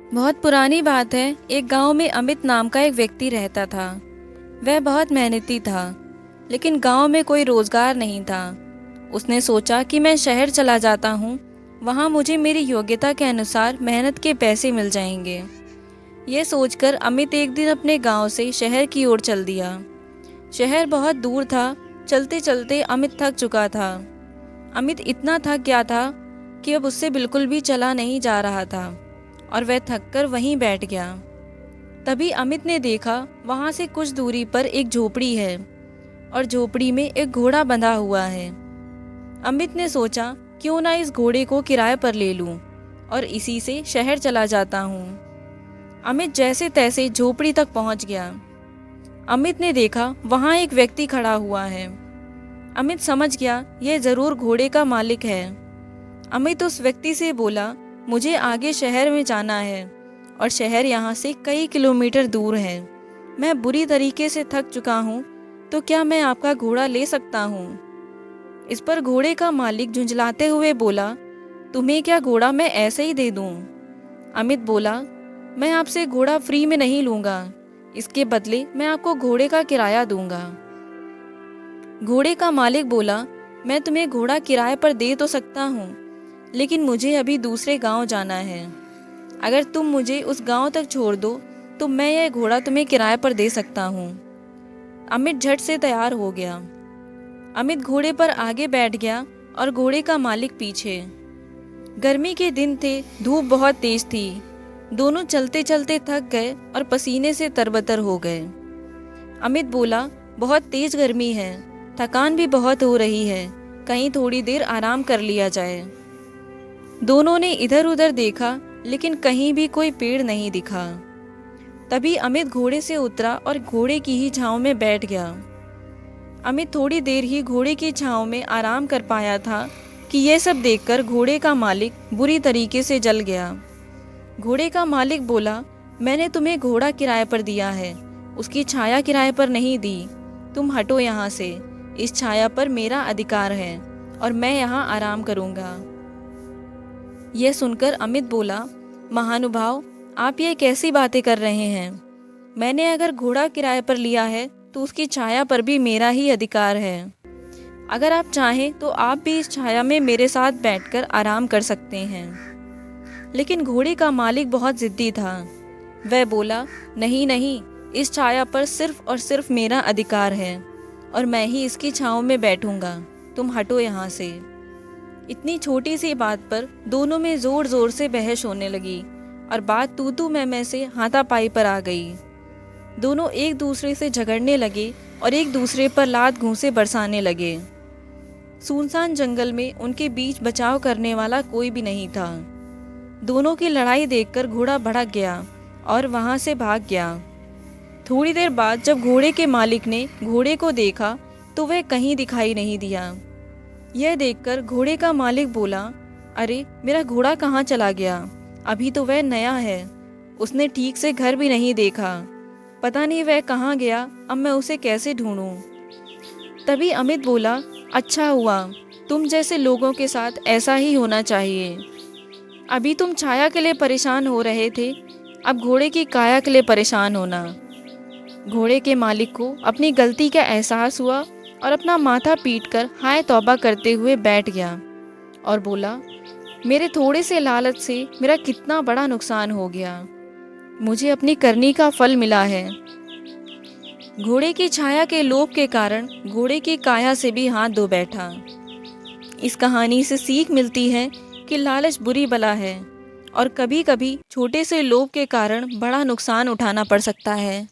बहुत पुरानी बात है। एक गांव में अमित नाम का एक व्यक्ति रहता था। वह बहुत मेहनती था, लेकिन गांव में कोई रोजगार नहीं था। उसने सोचा कि मैं शहर चला जाता हूँ, वहाँ मुझे मेरी योग्यता के अनुसार मेहनत के पैसे मिल जाएंगे। यह सोचकर अमित एक दिन अपने गांव से शहर की ओर चल दिया। शहर बहुत दूर था। चलते चलते अमित थक चुका था। अमित इतना थक गया था कि अब उससे बिल्कुल भी चला नहीं जा रहा था और वह थककर वहीं बैठ गया। तभी अमित ने देखा वहां से कुछ दूरी पर एक झोपड़ी है और झोपड़ी में एक घोड़ा बंधा हुआ है। अमित ने सोचा, क्यों ना इस घोड़े को किराए पर ले लूं और इसी से शहर चला जाता हूं। अमित जैसे तैसे झोपड़ी तक पहुंच गया। अमित ने देखा वहां एक व्यक्ति खड़ा हुआ है। अमित समझ गया यह जरूर घोड़े का मालिक है। अमित उस व्यक्ति से बोला, मुझे आगे शहर में जाना है और शहर यहाँ से कई किलोमीटर दूर है। मैं बुरी तरीके से थक चुका हूँ, तो क्या मैं आपका घोड़ा ले सकता हूँ? इस पर घोड़े का मालिक झुंझलाते हुए बोला, तुम्हें क्या घोड़ा मैं ऐसे ही दे दूँ? अमित बोला, मैं आपसे घोड़ा फ्री में नहीं लूँगा, इसके बदले मैं आपको घोड़े का किराया दूंगा। घोड़े का मालिक बोला, मैं तुम्हें घोड़ा किराए पर दे तो सकता हूँ, लेकिन मुझे अभी दूसरे गांव जाना है। अगर तुम मुझे उस गांव तक छोड़ दो तो मैं यह घोड़ा तुम्हें किराए पर दे सकता हूँ। अमित झट से तैयार हो गया। अमित घोड़े पर आगे बैठ गया और घोड़े का मालिक पीछे। गर्मी के दिन थे, धूप बहुत तेज थी। दोनों चलते चलते थक गए और पसीने से तरबतर हो गए। अमित बोला, बहुत तेज गर्मी है, थकान भी बहुत हो रही है, कहीं थोड़ी देर आराम कर लिया जाए। दोनों ने इधर उधर देखा, लेकिन कहीं भी कोई पेड़ नहीं दिखा। तभी अमित घोड़े से उतरा और घोड़े की ही छांव में बैठ गया। अमित थोड़ी देर ही घोड़े की छांव में आराम कर पाया था कि यह सब देखकर घोड़े का मालिक बुरी तरीके से जल गया। घोड़े का मालिक बोला, मैंने तुम्हें घोड़ा किराए पर दिया है, उसकी छाया किराए पर नहीं दी। तुम हटो यहाँ से, इस छाया पर मेरा अधिकार है और मैं यहाँ आराम करूँगा। यह सुनकर अमित बोला, महानुभाव, आप ये कैसी बातें कर रहे हैं? मैंने अगर घोड़ा किराए पर लिया है तो उसकी छाया पर भी मेरा ही अधिकार है। अगर आप चाहें तो आप भी इस छाया में मेरे साथ बैठकर आराम कर सकते हैं। लेकिन घोड़े का मालिक बहुत जिद्दी था। वह बोला, नहीं नहीं, इस छाया पर सिर्फ और सिर्फ मेरा अधिकार है और मैं ही इसकी छांव में बैठूंगा। तुम हटो यहाँ से। इतनी छोटी सी बात पर दोनों में जोर जोर से बहस होने लगी और बात तू तू मैं से हाथापाई पर आ गई। दोनों एक दूसरे से झगड़ने लगे और एक दूसरे पर लात घूंसे बरसाने लगे। सुनसान जंगल में उनके बीच बचाव करने वाला कोई भी नहीं था। दोनों की लड़ाई देखकर घोड़ा भड़क गया और वहां से भाग गया। थोड़ी देर बाद जब घोड़े के मालिक ने घोड़े को देखा तो वह कहीं दिखाई नहीं दिया। यह देखकर घोड़े का मालिक बोला, अरे मेरा घोड़ा कहाँ चला गया? अभी तो वह नया है, उसने ठीक से घर भी नहीं देखा, पता नहीं वह कहाँ गया, अब मैं उसे कैसे ढूंढूं? तभी अमित बोला, अच्छा हुआ, तुम जैसे लोगों के साथ ऐसा ही होना चाहिए। अभी तुम छाया के लिए परेशान हो रहे थे, अब घोड़े की काया के लिए परेशान होना। घोड़े के मालिक को अपनी गलती का एहसास हुआ और अपना माथा पीटकर हाय तौबा करते हुए बैठ गया और बोला, मेरे थोड़े से लालच से मेरा कितना बड़ा नुकसान हो गया। मुझे अपनी करनी का फल मिला है। घोड़े की छाया के लोभ के कारण घोड़े की काया से भी हाथ धो बैठा। इस कहानी से सीख मिलती है कि लालच बुरी बला है और कभी कभी छोटे से लोभ के कारण बड़ा नुकसान उठाना पड़ सकता है।